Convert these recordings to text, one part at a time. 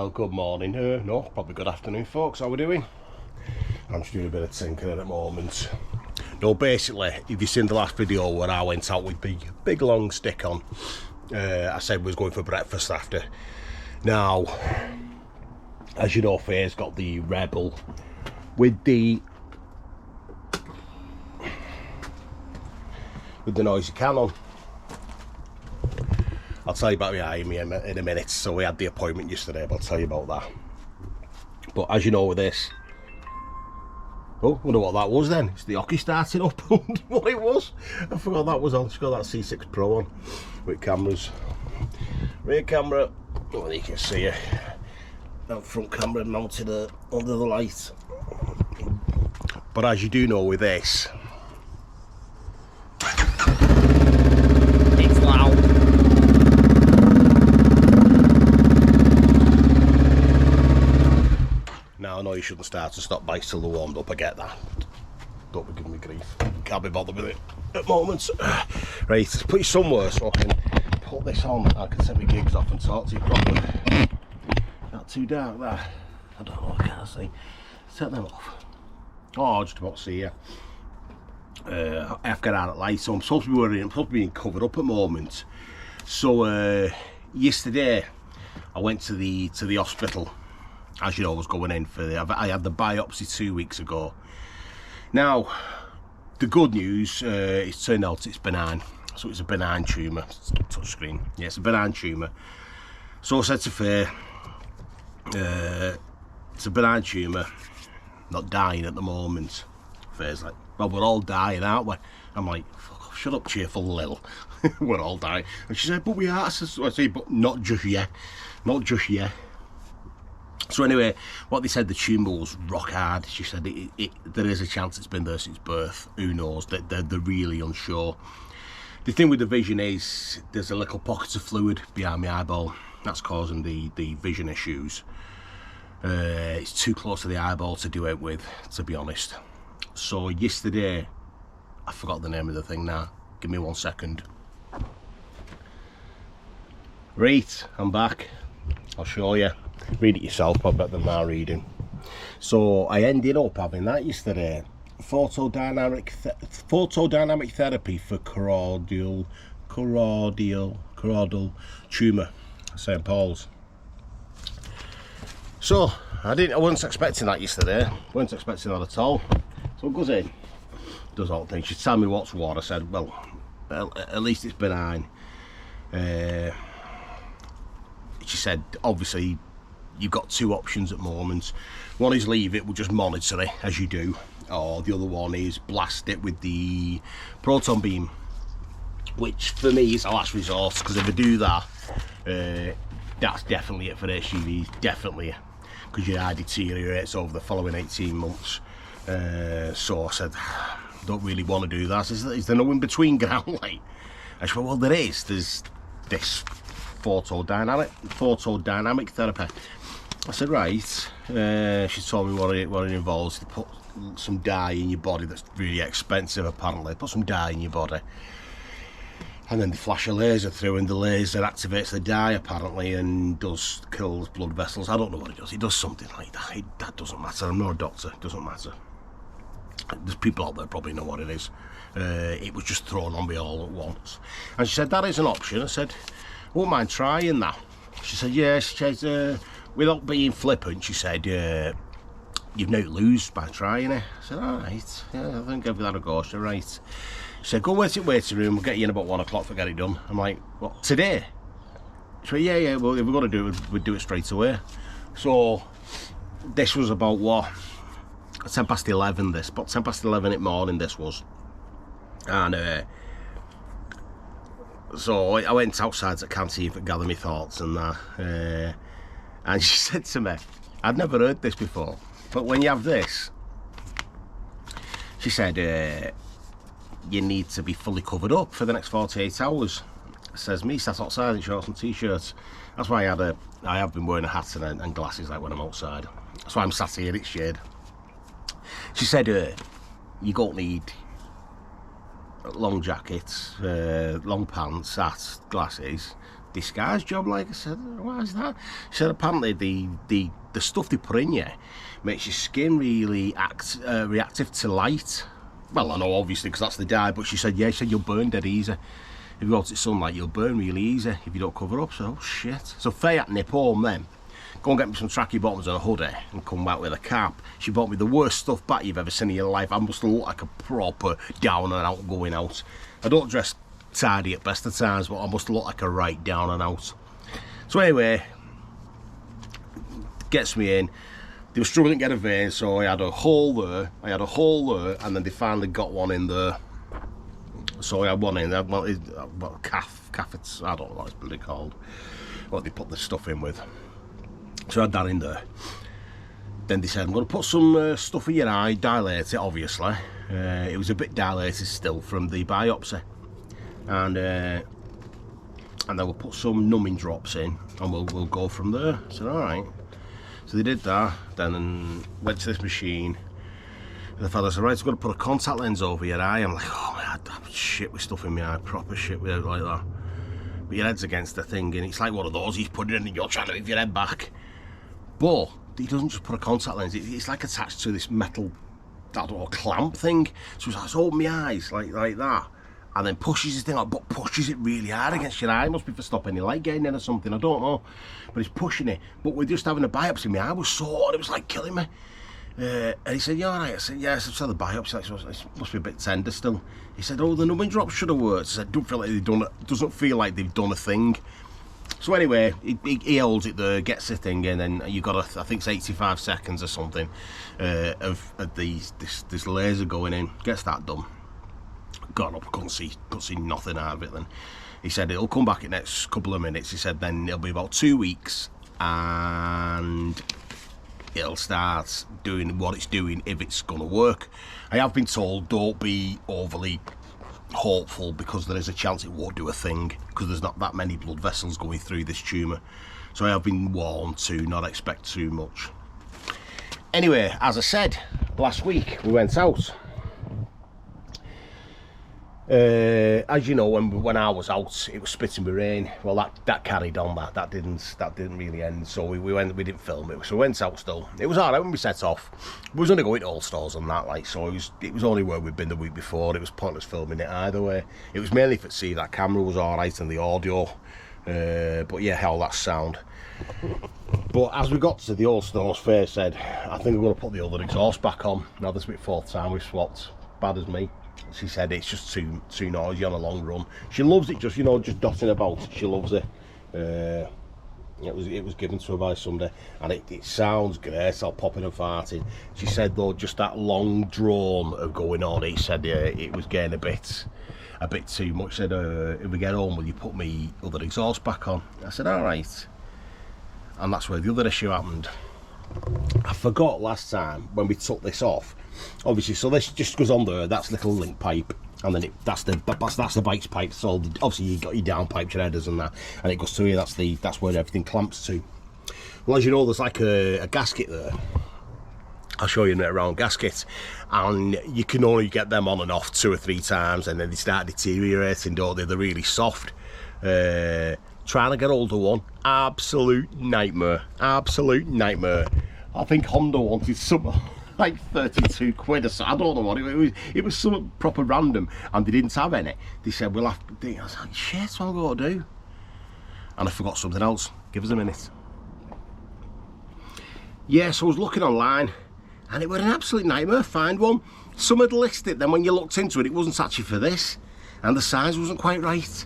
Well, good morning. No, probably good afternoon, folks. How are we doing? I'm just doing a bit of tinkering at the moment. No, basically, if you've seen the last video where I went out with big long stick on, I said we was going for breakfast after. Now, as you know, Fayes got the Rebel with the noisy cannon. I'll tell you about me in a minute. So we had the appointment yesterday, but I'll tell you about that. But as you know with this, oh, I wonder what that was then. It's the hockey starting up. What it was. I forgot that was on. It's got that C6 Pro on with cameras. Rear camera, well, you can see it. That front camera mounted under the light. But as you do know with this, it's loud. Now I know you shouldn't start and stop bikes till they're warmed up, I get that. Don't be giving me grief. Can't be bothered with it at moments. Right, put you somewhere so I can put this on. I can set my gigs off and talk to you properly. Not too dark there. I don't know, I can't see. Set them off. Oh, just about to see you. I have got out at light, so I'm supposed to be wearing, I'm supposed to be covered up at the moment. So yesterday I went to the hospital. As you know, I was going in for I had the biopsy 2 weeks ago. Now, the good news, it's turned out it's benign. So it's a benign tumour. Touchscreen. Yeah, it's a benign tumour. So I said to Faye, it's a benign tumour, not dying at the moment. Faye's like, well, we're all dying, aren't we? I'm like, fuck off, shut up, cheerful Lil. We're all dying. And she said, but we are. So I said, but not just yet. Not just yet. So anyway, what they said, the tumour was rock hard. She said there is a chance it's been there since birth. Who knows? They're really unsure. The thing with the vision is there's a little pocket of fluid behind my eyeball. That's causing the vision issues. It's too close to the eyeball to do it with, to be honest. So yesterday, I forgot the name of the thing now. Give me 1 second. Right, I'm back. I'll show you. Read it yourself, probably better than my reading. So I ended up having that yesterday. Photodynamic therapy for choroidal tumour, St. Paul's. So I wasn't expecting that yesterday. Wasn't expecting that at all. So it goes in, does all things. She tell me what's what. I said, well, at least it's benign. She said, obviously, you've got two options at the moment. One is leave it, we'll just monitor it as you do, or the other one is blast it with the proton beam, which for me is a last resort, because if I do that, that's definitely it for HGVs, definitely, because your eye deteriorates over the following 18 months. So I said, don't really want to do that. Is there no in between ground? Like, I said, well, there is. There's this photodynamic therapy. I said, right. She told me what it involves. They put some dye in your body that's really expensive, apparently. Put some dye in your body, and then they flash a laser through, and the laser activates the dye, apparently, and kills blood vessels. I don't know what it does. It does something like that. That doesn't matter. I'm not a doctor. It doesn't matter. There's people out there probably know what it is. It was just thrown on me all at once. And she said, that is an option. I said, won't mind trying that. She said, yeah. She said, without being flippant, she said, you've no lose by trying it. I said, all right, yeah, I think I'll give that a go. She said, right. She said, go wait in the waiting room, we'll get you in about 1 o'clock to get it done. I'm like, what, today? She said, yeah, well, if we're going to do it, we'd do it straight away. So this was about what? 10 past 11 this, but 10 past 11 in the morning this was. And so I went outside to the canteen to gather my thoughts and that. And she said to me, I'd never heard this before, but when you have this, she said, you need to be fully covered up for the next 48 hours. Says me, sat outside in shorts and t-shirts. That's why I have been wearing a hat and glasses like when I'm outside. That's why I'm sat here, it's shade. She said, you don't need long jackets, long pants, hats, glasses, disguise job, like. I said, why is that? She said apparently the stuff they put in you makes your skin really reactive to light. Well, I know obviously because that's the dye, but she said, yeah, she said you'll burn dead easy. If you go to sunlight, you'll burn really easy if you don't cover up. So, oh shit. So Faye had to nip home then, go and get me some tracky bottoms and a hoodie and come back with a cap. She bought me the worst stuff back you've ever seen in your life. I must look like a proper down and out going out. I don't dress tidy at best of times, but I must look like a right down and out. So anyway, gets me in. They were struggling to get a vein, so I had a hole there, and then they finally got one in there. So I had one in there, well, calf, it's, I don't know what it's bloody called, what they put the stuff in with. So I had that in there. Then they said, I'm going to put some stuff in your eye, dilate it, obviously. It was a bit dilated still from the biopsy. And then we'll put some numbing drops in, and we'll go from there. I said, alright. So they did that, then went to this machine. And the fella said, right, so I've got to put a contact lens over your eye. I'm like, oh my God, shit with stuff in my eye, proper shit with it like that. But your head's against the thing, and it's like one of those, he's putting it in and you're trying to move your head back. But he doesn't just put a contact lens, it's like attached to this metal, I don't know, clamp thing. So he's like, so open my eyes, like that. And then pushes his thing up, but pushes it really hard against your eye. It must be for stopping your light getting in or something, I don't know. But he's pushing it. But we're just having a biopsy, my eye was sore, it was like killing me. And he said, you alright? I said, yes, I've had the biopsy, it must be a bit tender still. He said, oh, the numbing drops should have worked. I said, don't feel like they've done it, doesn't feel like they've done a thing. So anyway, he holds it there, gets the thing in, and you got, I think it's 85 seconds or something of this laser going in, gets that done. Got up, couldn't see nothing out of it then. He said it'll come back in the next couple of minutes. He said then it'll be about 2 weeks and it'll start doing what it's doing if it's gonna work. I have been told don't be overly hopeful because there is a chance it won't do a thing because there's not that many blood vessels going through this tumour. So I have been warned to not expect too much. Anyway, as I said, last week we went out. As you know, when I was out, it was spitting with rain. Well, that carried on. That didn't really end. So we didn't film it. So we went out still. It was alright when we set off. We was only going to all stores and that, like. So it was only where we'd been the week before. It was pointless filming it either way. It was mainly for see that camera was alright and the audio. But yeah, hell, that's sound. But as we got to the all stores, Fayes said, I think we're going to put the other exhaust back on. Now this will be the 4th time we've swapped. Bad as me. She said it's just too noisy on a long run. She loves it, just, you know, just dotting about. She loves it. It was given to her by somebody, and it sounds great. I'll pop in and farting. She said though, just that long drone of going on. He said it was getting a bit too much. Said if we get home, will you put me other exhaust back on? I said all right. And that's where the other issue happened. I forgot last time when we took this off. Obviously, so this just goes on there. That's little link pipe, and then that's the bike's pipe. So obviously you got your down pipes, your headers, and that, and it goes through here. That's where everything clamps to. Well, as you know, there's like a gasket there. I'll show you in a round gasket, and you can only get them on and off 2 or 3 times, and then they start deteriorating, don't they? They're really soft. Trying to get hold of one, absolute nightmare. I think Honda wanted something like 32 quid or so. I don't know what it was something proper random, and they didn't have any. They said we'll have to do. I was like, shit, what I'm going to do? And I forgot something else. Give us a minute. Yeah, so I was looking online, and it was an absolute nightmare. Find one. Some had listed, then when you looked into it, it wasn't actually for this, and the size wasn't quite right.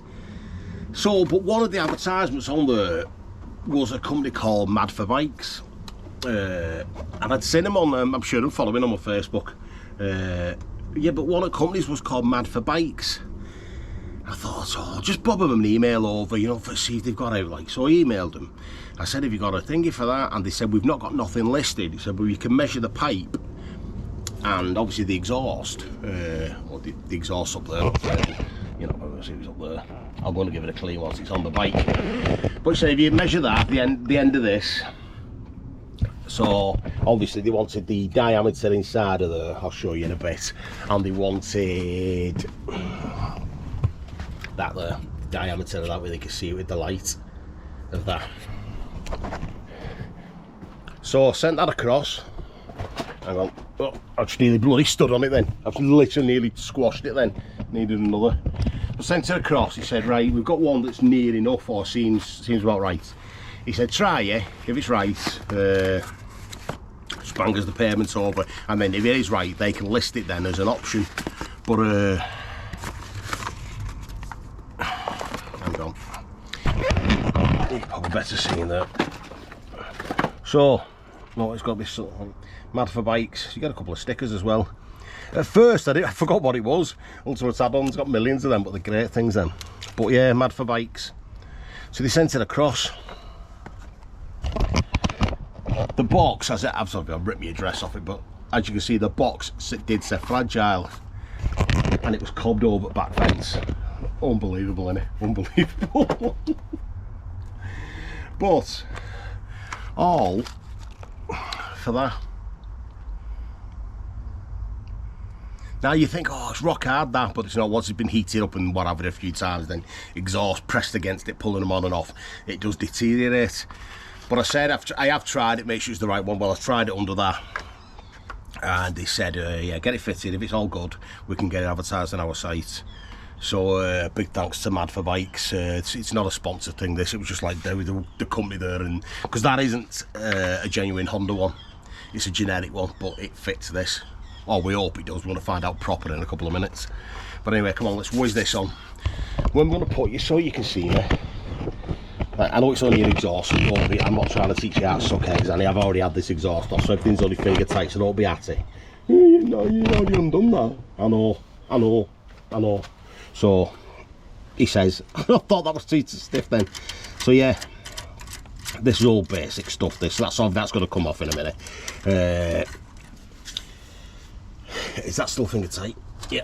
So, but one of the advertisements on there was a company called Mad for Bikes. And I'd seen them on, I'm sure I'm following on my Facebook. Yeah, but one of the companies was called Mad for Bikes. I thought, oh, just bob them an email over, you know, for see if they've got out, like. So I emailed them. I said, have you got a thingy for that? And they said, we've not got nothing listed. He said, well, you can measure the pipe and obviously the exhaust. Or the exhaust up there. You know, see it's up there. I'm going to give it a clean once it's on the bike. But he said, if you measure that, the end of this. So obviously they wanted the diameter inside of there, I'll show you in a bit, and they wanted that there, diameter of that where they can see it with the light of that. So I sent that across. Hang on, oh, I just nearly bloody stood on it then. I've literally nearly squashed it then. Needed another. I sent it across. He said, right, we've got one that's near enough or seems about right. He said, try it. If it's right, just bang us the payments over, and then if it is right, they can list it then as an option. But hang on, you're probably better seeing that. So, no, it's got to be something. Mad for Bikes. You get a couple of stickers as well. At first, I forgot what it was. Ultimate add-ons, got millions of them, but they're great things then. But yeah, Mad for Bikes. So they sent it across. The box, as I've ripped my address off it, but as you can see, the box did say fragile, and it was cobbed over back fence. Unbelievable, innit? Unbelievable. But all for that. Now you think, oh, it's rock hard that, but it's not. Once it's been heated up and whatever a few times, then exhaust pressed against it, pulling them on and off, it does deteriorate. But I said, I have tried it, make sure it's the right one. Well, I've tried it under that, and they said, yeah, get it fitted. If it's all good, we can get it advertised on our site. So big thanks to Mad for Bikes. It's not a sponsored thing, this. It was just like the company there, and because that isn't a genuine Honda one, it's a generic one, but it fits this. Oh, we hope it does. We're going to find out proper in a couple of minutes. But anyway, come on, let's whiz this on. I'm going to put you so you can see me. I know it's only an exhaust, so I'm not trying to teach you how to suck eggs, Annie. I've already had this exhaust off, so everything's only finger tight, so don't be at it. You know, you already undone that. I know. So, he says, I thought that was too stiff then. So yeah, this is all basic stuff, this. That's going to come off in a minute. Is that still finger tight? Yeah.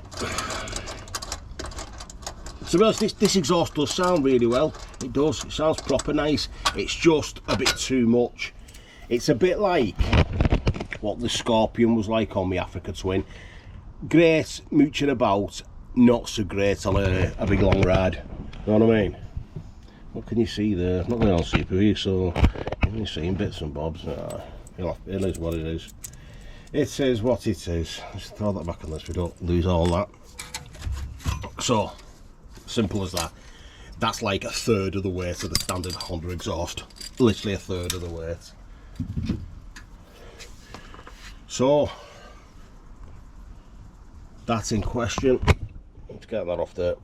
To be honest, this exhaust does sound really well. It does. It sounds proper nice. It's just a bit too much. It's a bit like what the Scorpion was like on the Africa Twin. Great mooching about, not so great on a big long ride. You know what I mean? What can you see there? Not going on CPU, so you're seeing bits and bobs. It is what it is. It is what it is. Let's throw that back on this, we don't lose all that. So, simple as that. That's like 1/3 of the weight of the standard Honda exhaust. Literally 1/3 of the weight. So, that's in question. Let's get that off there.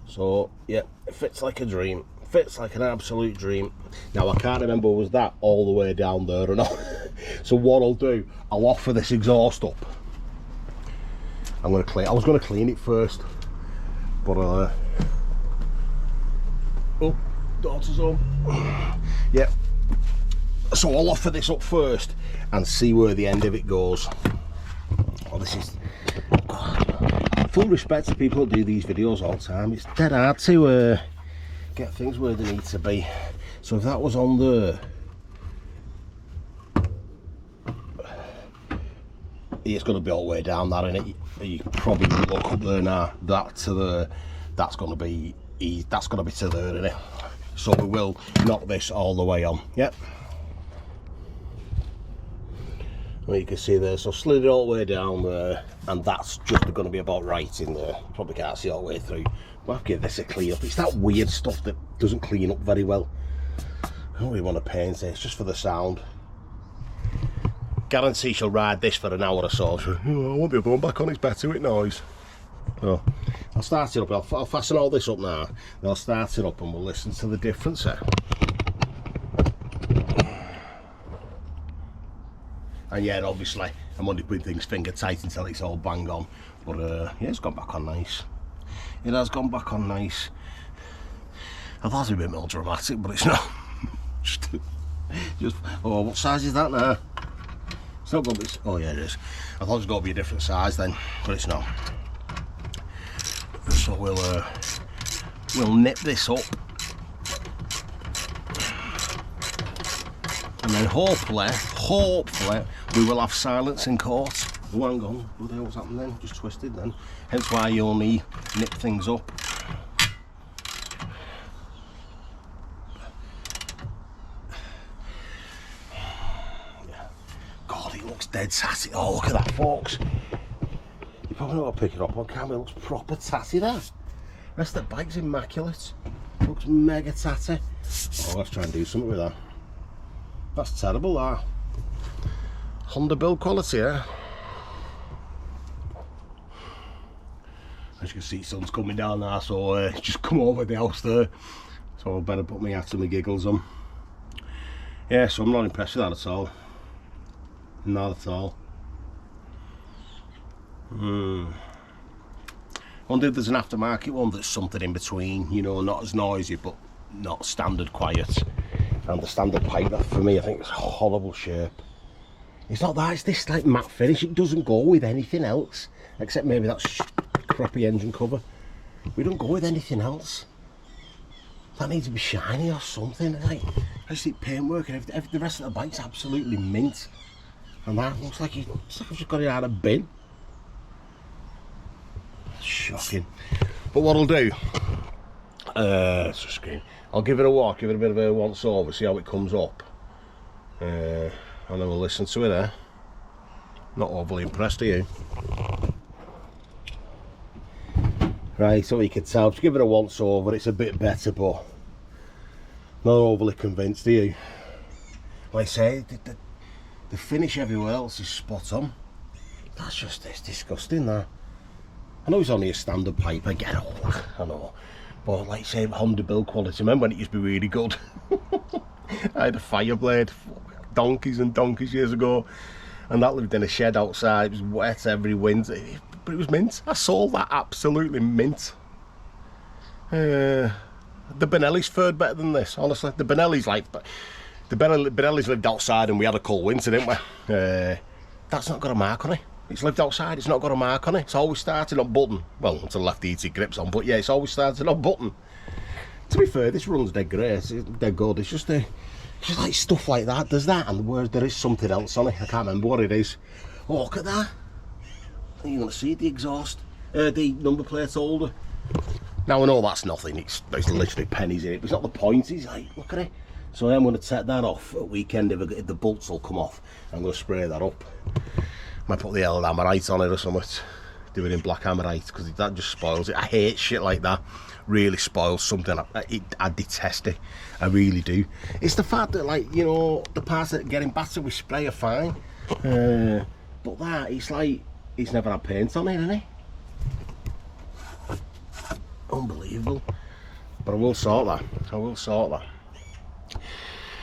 So, yeah, it fits like a dream. Fits like an absolute dream. Now, I can't remember, was that all the way down there or not? So what I'll do, I'll offer this exhaust up. I'm going to clean. I was going to clean it first, but oh, daughter's home. Yeah. So I'll offer this up first and see where the end of it goes. Oh, this is full respect to people who do these videos all the time. It's dead hard to get things where they need to be. So if that was on there, it's going to be all the way down that, innit? You can probably look up there now. That's going to be to there, innit? So we will knock this all the way on. Yep. Well, you can see there, so slid it all the way down there, and that's just going to be about right in there. Probably can't see all the way through. We'll have to give this a clean up. It's that weird stuff that doesn't clean up very well. I don't really want to paint it, it's just for the sound. Guarantee she'll ride this for an hour or so. I won't be able to go back on, it's better with noise. So, I'll start it up, I'll fasten all this up now, then I'll start it up and we'll listen to the difference there. And yeah, obviously, I'm only putting things finger tight until it's all bang on. But yeah, it's gone back on nice. It has gone back on nice. I thought it'd be a bit more dramatic, but it's not. just, oh, what size is that now? It's not going to be, oh yeah it is. I thought it was going to be a different size then, but it's not. So we'll nip this up. And then hopefully, we will have silence in court. Oh, hang on, what the hell's happened then? Just twisted then. Hence why you only nip things up. dead tatty. Oh, look at that, folks. You probably not want to pick it up on camera. It looks proper tatty there. The rest of the bike's immaculate. Looks mega tatty. Oh, let's try and do something with that. That's terrible, that. Honda build quality, eh? As you can see, sun's coming down there, so it's just come over the house there. So I better put my hat and my giggles on. Yeah, so I'm not impressed with that at all. Not at all. Wonder if there's an aftermarket one that's something in between, you know, not as noisy but not standard quiet. And the standard pipe, that for me, I think it's a horrible shape. It's not that, it's this like matte finish. It doesn't go with anything else, except maybe that crappy engine cover. We don't go with anything else. That needs to be shiny or something. Like, I just think paintwork and the rest of the bike's absolutely mint. And that looks like I've just got it out of a bin. Shocking. But what I'll do, it's a screen. I'll give it a walk, give it a bit of a once over, see how it comes up. And then we'll listen to it there. Not overly impressed, are you? Right, so you can tell, just give it a once over, it's a bit better, but not overly convinced, are you? Like I say, the finish everywhere else is spot on. That's just, it's disgusting, that. I know it's only a standard pipe, I get all that, I know. But like I say, Honda build quality, remember when it used to be really good? I had a Fireblade, donkeys and donkeys years ago, and that lived in a shed outside. It was wet every wind, but it was mint. I sold that absolutely mint. The Benelli's fared better than this, honestly. The Benelli's like, the Benelli's lived outside and we had a cold winter, didn't we? That's not got a mark on it. It's lived outside, it's not got a mark on it. It's always started on button. Well, until left ET grips on, but yeah, it's always started on button. To be fair, this runs dead great, it's dead good. It's just like stuff like that, there's that, and where there is something else on it. I can't remember what it is. Oh, look at that. Are you going to see the exhaust? The number plate holder. Now I know that's nothing, it's literally pennies in it, but it's not the point. It's like, look at it. So I'm going to take that off at weekend if the bolts will come off. I'm going to spray that up. Might put the old Amorite on it or something. Do it in black Amorite, because that just spoils it. I hate shit like that. Really spoils something. I detest it. I really do. It's the fact that, like, you know, the parts that are getting battered with spray are fine. But that, it's like, it's never had paint on it, isn't it? Unbelievable. But I will sort that. I will sort that.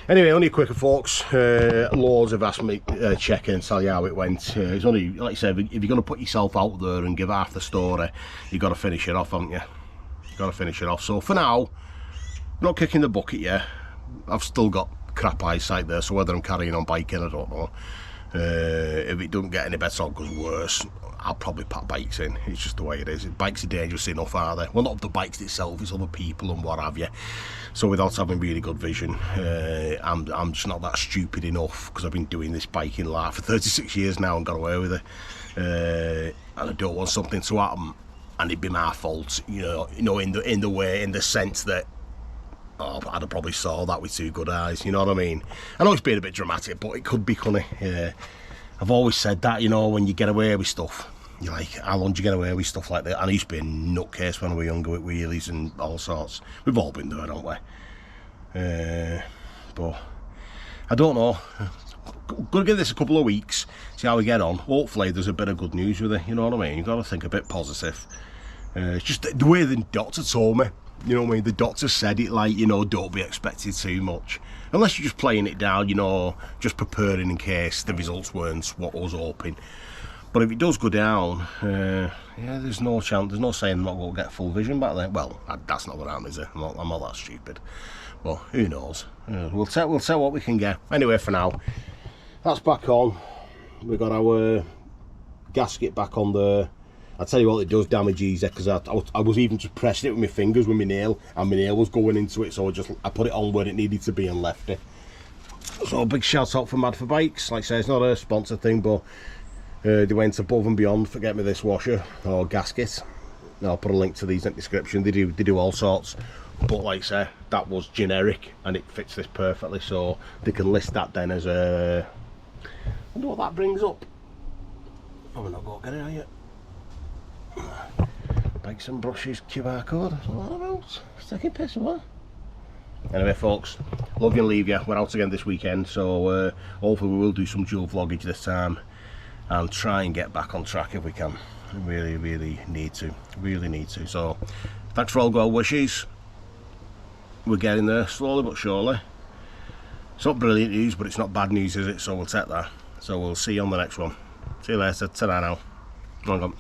Anyway, only a quicker, folks. Loads have asked me to check in and tell you how it went. It's only, like I said, if you're going to put yourself out there and give half the story, you've got to finish it off, haven't you? You've got to finish it off. So for now, I'm not kicking the bucket yet. I've still got crap eyesight there, so whether I'm carrying on biking, I don't know. If it doesn't get any better or goes worse, I'll probably pack bikes in. It's just the way it is. Bikes are dangerous enough, are they? Well, not the bikes itself, it's other people and what have you. So without having really good vision, I'm just not that stupid enough, because I've been doing this biking life for 36 years now and got away with it. And I don't want something to happen and it'd be my fault, you know, in the sense that, oh, I'd have probably saw that with two good eyes, you know what I mean? I know it's been a bit dramatic, but it could be, couldn't it? I've always said that, you know, when you get away with stuff, you're like, how long do you get away with stuff like that? And I used to be a nutcase when we were younger with wheelies and all sorts. We've all been there, haven't we? But I don't know. Gonna give this a couple of weeks, see how we get on. Hopefully there's a bit of good news with it, you know what I mean? You've got to think a bit positive. It's just the way the doctor told me, you know what I mean? The doctor said it like, you know, don't be expecting too much. Unless you're just playing it down, you know, just preparing in case the results weren't what I was hoping. But if it does go down, yeah, there's no chance, there's no saying I'm not going to get full vision back then. Well, that's not what I'm, is it? I'm not that stupid. But who knows? We'll tell what we can get. Anyway, for now, that's back on. We've got our gasket back on there. I tell you what, it does damage easy, because I was even just pressing it with my fingers with my nail, and my nail was going into it, so I put it on where it needed to be and left it. So a big shout out for Mad for Bikes. Like I say, it's not a sponsor thing, but they went above and beyond for getting me this washer or gasket. I'll put a link to these in the description. They do all sorts, but like I say, that was generic and it fits this perfectly, so they can list that then as a wonder what that brings up. Oh, we're not going to get it, are you? Bags and brushes, QR code. What's all that about? It's taking piss or what? Anyway, folks, love you and leave you. We're out again this weekend, so hopefully we will do some dual vloggage this time and try and get back on track if we can. We really need to. Really need to. So, thanks for all well wishes. We're getting there slowly but surely. It's not brilliant news, but it's not bad news, is it? So we'll take that. So we'll see you on the next one. See you later. Ta-ra now. Come on.